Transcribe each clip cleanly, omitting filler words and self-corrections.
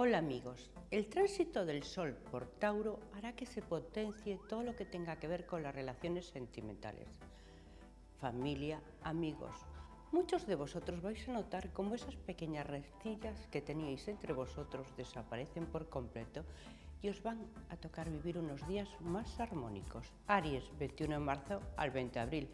Hola amigos, el tránsito del Sol por Tauro hará que se potencie todo lo que tenga que ver con las relaciones sentimentales. Familia, amigos. Muchos de vosotros vais a notar cómo esas pequeñas rencillas que teníais entre vosotros desaparecen por completo y os van a tocar vivir unos días más armónicos. Aries, 21 de marzo al 20 de abril.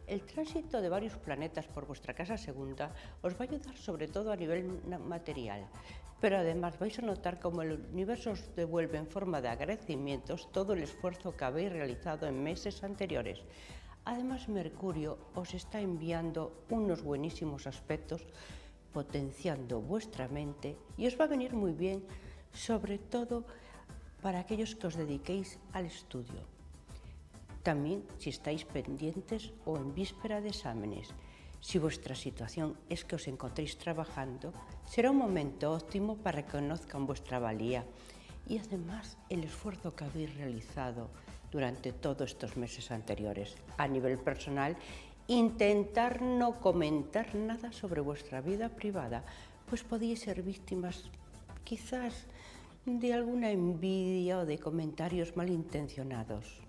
El tránsito de varios planetas por vuestra casa segunda os va a ayudar sobre todo a nivel material, pero además vais a notar cómo el universo os devuelve en forma de agradecimientos todo el esfuerzo que habéis realizado en meses anteriores. Además, Mercurio os está enviando unos buenísimos aspectos, potenciando vuestra mente y os va a venir muy bien, sobre todo para aquellos que os dediquéis al estudio. También si estáis pendientes o en víspera de exámenes. Si vuestra situación es que os encontréis trabajando, será un momento óptimo para que conozcan vuestra valía y además el esfuerzo que habéis realizado durante todos estos meses anteriores. A nivel personal, intentar no comentar nada sobre vuestra vida privada, pues podéis ser víctimas quizás de alguna envidia o de comentarios malintencionados.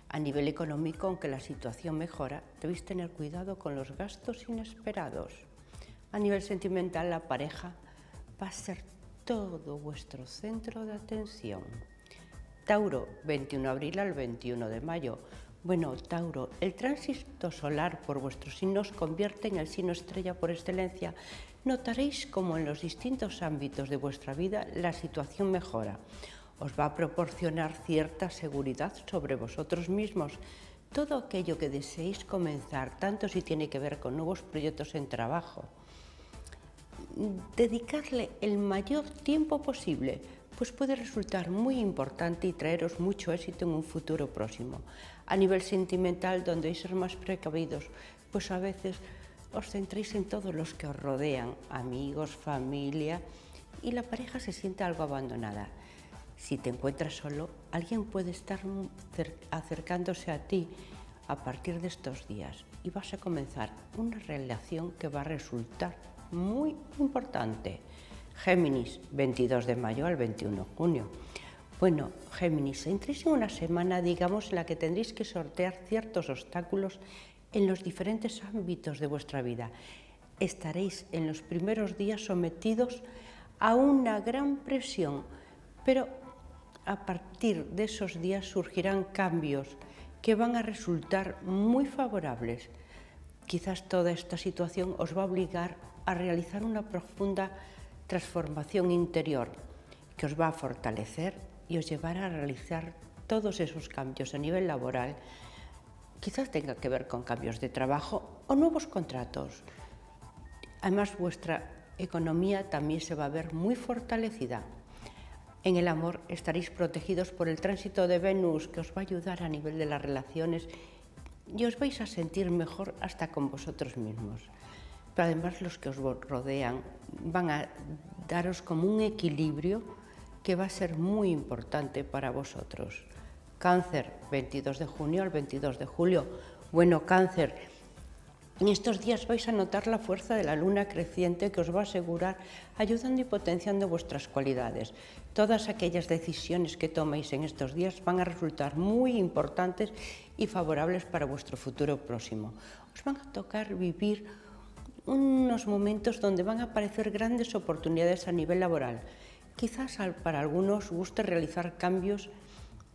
A nivel económico, aunque la situación mejora, debéis tener cuidado con los gastos inesperados. A nivel sentimental, la pareja va a ser todo vuestro centro de atención. Tauro, 21 de abril al 21 de mayo. Bueno, Tauro, el tránsito solar por vuestros signos convierte en el signo estrella por excelencia. Notaréis cómo en los distintos ámbitos de vuestra vida la situación mejora. Os va a proporcionar cierta seguridad sobre vosotros mismos. Todo aquello que deseéis comenzar, tanto si tiene que ver con nuevos proyectos en trabajo, dedicarle el mayor tiempo posible, pues puede resultar muy importante y traeros mucho éxito en un futuro próximo. A nivel sentimental, donde hay que ser más precavidos, pues a veces os centréis en todos los que os rodean, amigos, familia, y la pareja se siente algo abandonada. Si te encuentras solo, alguien puede estar acercándose a ti a partir de estos días y vas a comenzar una relación que va a resultar muy importante. Géminis, 22 de mayo al 21 de junio. Bueno, Géminis, entréis en una semana, digamos, en la que tendréis que sortear ciertos obstáculos en los diferentes ámbitos de vuestra vida. Estaréis en los primeros días sometidos a una gran presión, pero a partir de esos días surgirán cambios que van a resultar muy favorables. Quizás toda esta situación os va a obligar a realizar una profunda transformación interior que os va a fortalecer y os llevará a realizar todos esos cambios a nivel laboral. Quizás tenga que ver con cambios de trabajo o nuevos contratos. Además, vuestra economía también se va a ver muy fortalecida. En el amor estaréis protegidos por el tránsito de Venus, que os va a ayudar a nivel de las relaciones y os vais a sentir mejor hasta con vosotros mismos. Pero además los que os rodean van a daros como un equilibrio que va a ser muy importante para vosotros. Cáncer, 22 de junio al 22 de julio. Bueno, Cáncer, en estos días vais a notar la fuerza de la luna creciente que os va a asegurar, ayudando y potenciando vuestras cualidades. Todas aquellas decisiones que toméis en estos días van a resultar muy importantes y favorables para vuestro futuro próximo. Os van a tocar vivir unos momentos donde van a aparecer grandes oportunidades a nivel laboral. Quizás para algunos guste realizar cambios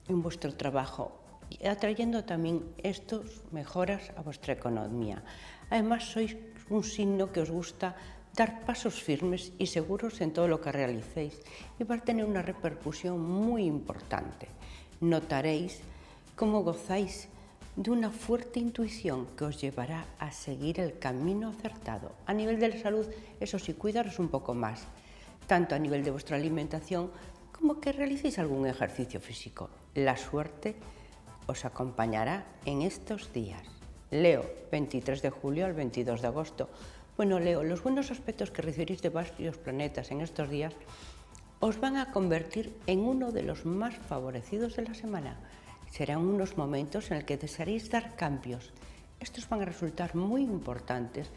en vuestro trabajo, atrayendo también estos mejoras a vuestra economía. Además, sois un signo que os gusta dar pasos firmes y seguros en todo lo que realicéis y va a tener una repercusión muy importante. Notaréis cómo gozáis de una fuerte intuición que os llevará a seguir el camino acertado. A nivel de la salud, eso sí, cuidaros un poco más, tanto a nivel de vuestra alimentación como que realicéis algún ejercicio físico. La suerte os acompañará en estos días. Leo, 23 de julio al 22 de agosto. Bueno, Leo, los buenos aspectos que recibiréis de varios planetas en estos días os van a convertir en uno de los más favorecidos de la semana. Serán unos momentos en los que desearéis dar cambios. Estos van a resultar muy importantes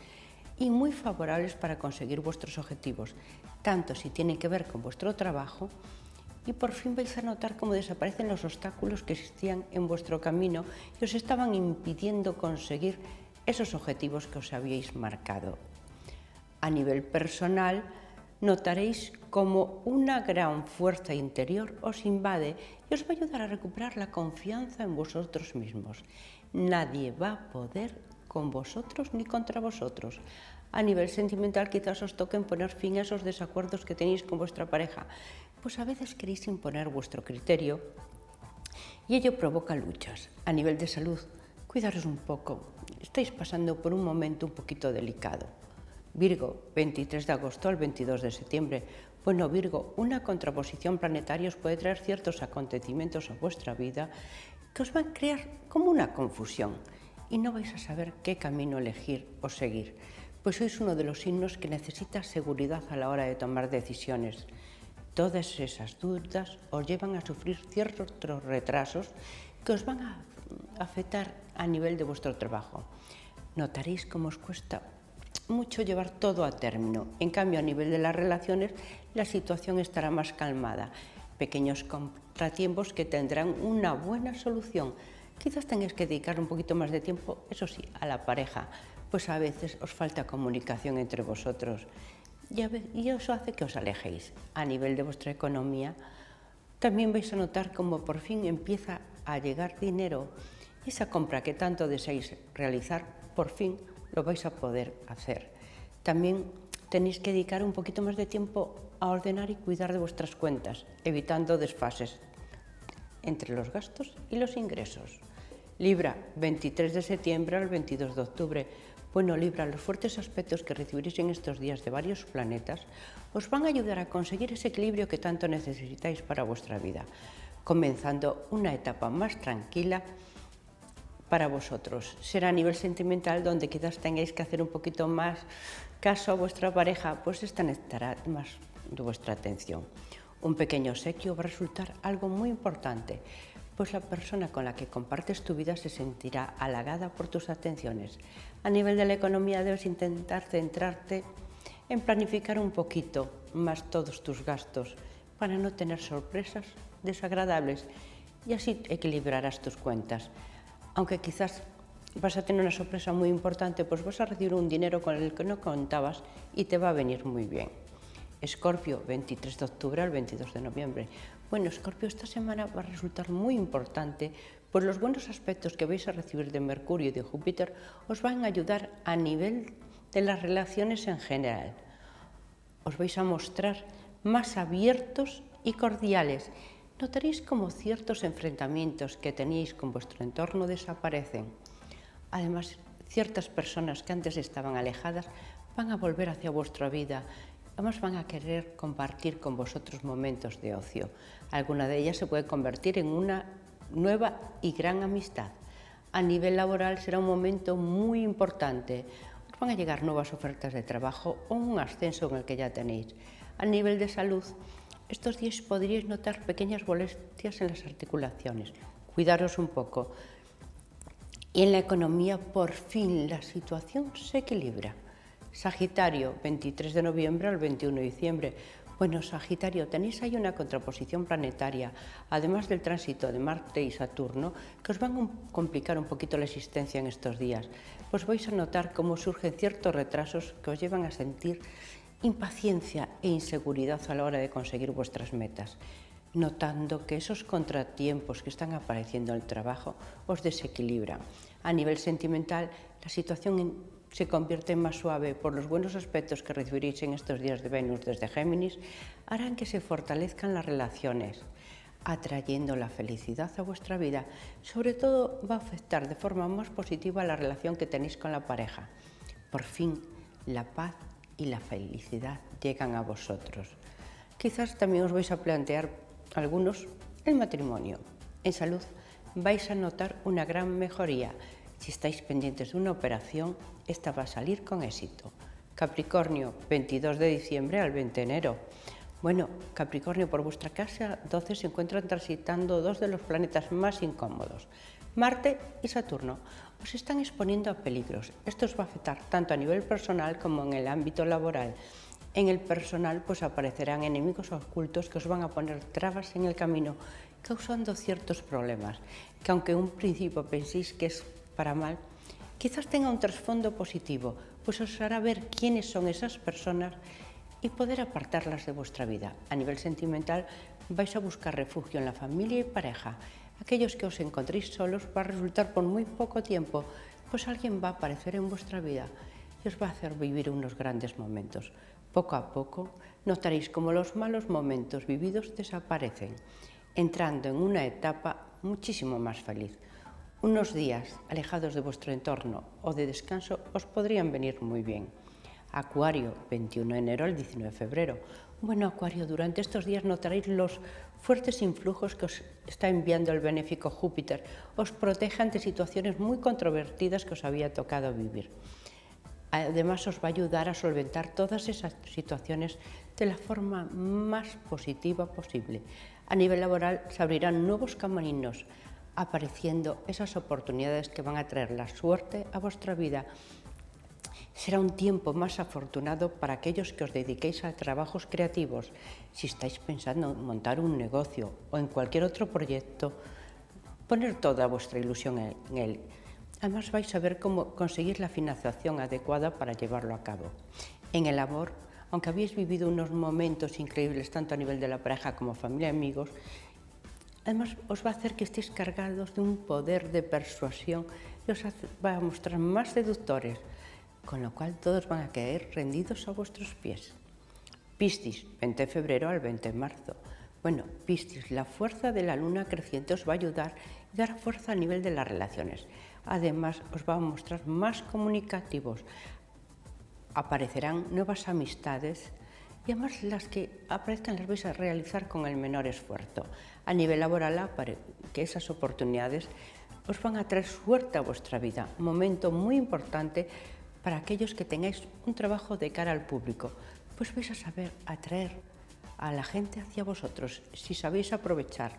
y muy favorables para conseguir vuestros objetivos. tanto si tienen que ver con vuestro trabajo, y por fin vais a notar cómo desaparecen los obstáculos que existían en vuestro camino y os estaban impidiendo conseguir esos objetivos que os habíais marcado. A nivel personal, notaréis como una gran fuerza interior os invade y os va a ayudar a recuperar la confianza en vosotros mismos. Nadie va a poder con vosotros ni contra vosotros. A nivel sentimental, quizás os toquen poner fin a esos desacuerdos que tenéis con vuestra pareja, pues a veces queréis imponer vuestro criterio y ello provoca luchas. A nivel de salud, cuidaros un poco, estáis pasando por un momento un poquito delicado. Virgo, 23 de agosto al 22 de septiembre. Bueno, Virgo, una contraposición planetaria os puede traer ciertos acontecimientos a vuestra vida que os van a crear como una confusión y no vais a saber qué camino elegir o seguir, pues sois uno de los signos que necesita seguridad a la hora de tomar decisiones. Todas esas dudas os llevan a sufrir ciertos retrasos que os van a afectar a nivel de vuestro trabajo. Notaréis cómo os cuesta mucho llevar todo a término. En cambio, a nivel de las relaciones, la situación estará más calmada. Pequeños contratiempos que tendrán una buena solución. Quizás tengáis que dedicar un poquito más de tiempo, eso sí, a la pareja, pues a veces os falta comunicación entre vosotros y eso hace que os alejéis. A nivel de vuestra economía, también vais a notar cómo por fin empieza a llegar dinero. Esa compra que tanto deseáis realizar, por fin lo vais a poder hacer. También tenéis que dedicar un poquito más de tiempo a ordenar y cuidar de vuestras cuentas, evitando desfases entre los gastos y los ingresos. Libra, 23 de septiembre al 22 de octubre. Bueno, Libra, los fuertes aspectos que recibiréis en estos días de varios planetas os van a ayudar a conseguir ese equilibrio que tanto necesitáis para vuestra vida, comenzando una etapa más tranquila para vosotros. Será a nivel sentimental donde quizás tengáis que hacer un poquito más caso a vuestra pareja, pues esta necesitará más de vuestra atención. Un pequeño obsequio va a resultar algo muy importante, pues la persona con la que compartes tu vida se sentirá halagada por tus atenciones. A nivel de la economía debes intentar centrarte en planificar un poquito más todos tus gastos para no tener sorpresas desagradables y así equilibrarás tus cuentas. Aunque quizás vas a tener una sorpresa muy importante, pues vas a recibir un dinero con el que no contabas y te va a venir muy bien. Escorpio, 23 de octubre al 22 de noviembre. Bueno, Escorpio, esta semana va a resultar muy importante, pues los buenos aspectos que vais a recibir de Mercurio y de Júpiter os van a ayudar a nivel de las relaciones en general. Os vais a mostrar más abiertos y cordiales. Notaréis como ciertos enfrentamientos que teníais con vuestro entorno desaparecen. Además, ciertas personas que antes estaban alejadas van a volver hacia vuestra vida. Además, van a querer compartir con vosotros momentos de ocio. Alguna de ellas se puede convertir en una nueva y gran amistad. A nivel laboral será un momento muy importante. Os van a llegar nuevas ofertas de trabajo o un ascenso en el que ya tenéis. A nivel de salud, estos días podríais notar pequeñas molestias en las articulaciones. Cuidaros un poco. Y en la economía, por fin, la situación se equilibra. Sagitario, 23 de noviembre al 21 de diciembre. Bueno, Sagitario, tenéis ahí una contraposición planetaria, además del tránsito de Marte y Saturno, que os van a complicar un poquito la existencia en estos días. Pues vais a notar cómo surgen ciertos retrasos que os llevan a sentir impaciencia e inseguridad a la hora de conseguir vuestras metas, notando que esos contratiempos que están apareciendo en el trabajo os desequilibran. A nivel sentimental, la situación se convierte en más suave por los buenos aspectos que recibiréis en estos días de Venus desde Géminis, harán que se fortalezcan las relaciones, atrayendo la felicidad a vuestra vida. Sobre todo va a afectar de forma más positiva la relación que tenéis con la pareja. Por fin, la paz y la felicidad llegan a vosotros. Quizás también os vais a plantear algunos el matrimonio. En salud vais a notar una gran mejoría. Si estáis pendientes de una operación, esta va a salir con éxito. Capricornio, 22 de diciembre al 20 de enero. Bueno, Capricornio, por vuestra casa 12 se encuentran transitando dos de los planetas más incómodos, Marte y Saturno. Os están exponiendo a peligros. Esto os va a afectar tanto a nivel personal como en el ámbito laboral. En el personal pues aparecerán enemigos ocultos que os van a poner trabas en el camino, causando ciertos problemas, que aunque en un principio penséis que es para mal, quizás tenga un trasfondo positivo, pues os hará ver quiénes son esas personas y poder apartarlas de vuestra vida. A nivel sentimental vais a buscar refugio en la familia y pareja. Aquellos que os encontréis solos va a resultar por muy poco tiempo, pues alguien va a aparecer en vuestra vida y os va a hacer vivir unos grandes momentos. Poco a poco notaréis cómo los malos momentos vividos desaparecen, entrando en una etapa muchísimo más feliz. Unos días alejados de vuestro entorno o de descanso os podrían venir muy bien. Acuario, 21 de enero al 19 de febrero. Bueno, Acuario, durante estos días notaréis los fuertes influjos que os está enviando el benéfico Júpiter. Os protege ante situaciones muy controvertidas que os había tocado vivir. Además, os va a ayudar a solventar todas esas situaciones de la forma más positiva posible. A nivel laboral se abrirán nuevos caminos, apareciendo esas oportunidades que van a traer la suerte a vuestra vida. Será un tiempo más afortunado para aquellos que os dediquéis a trabajos creativos. Si estáis pensando en montar un negocio o en cualquier otro proyecto, poner toda vuestra ilusión en él. Además vais a ver cómo conseguir la financiación adecuada para llevarlo a cabo. En el amor, aunque habéis vivido unos momentos increíbles tanto a nivel de la pareja como familia y amigos, además os va a hacer que estéis cargados de un poder de persuasión y os va a mostrar más seductores, con lo cual todos van a caer rendidos a vuestros pies. Piscis, 20 de febrero al 20 de marzo. Bueno, Piscis, la fuerza de la luna creciente os va a ayudar y dar fuerza a nivel de las relaciones. Además, os va a mostrar más comunicativos. Aparecerán nuevas amistades y además las que aparezcan las vais a realizar con el menor esfuerzo. A nivel laboral, que esas oportunidades os van a traer suerte a vuestra vida. Un momento muy importante para aquellos que tengáis un trabajo de cara al público, pues vais a saber atraer a la gente hacia vosotros. Si sabéis aprovechar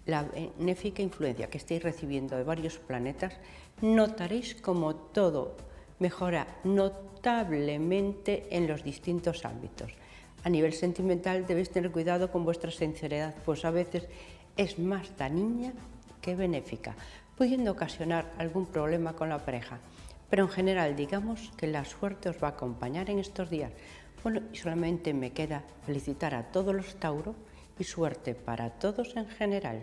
la benéfica influencia que estáis recibiendo de varios planetas, notaréis como todo mejora notablemente en los distintos ámbitos. A nivel sentimental debéis tener cuidado con vuestra sinceridad, pues a veces es más dañina que benéfica, pudiendo ocasionar algún problema con la pareja. Pero en general, digamos que la suerte os va a acompañar en estos días. Bueno, y solamente me queda felicitar a todos los Tauro y suerte para todos en general.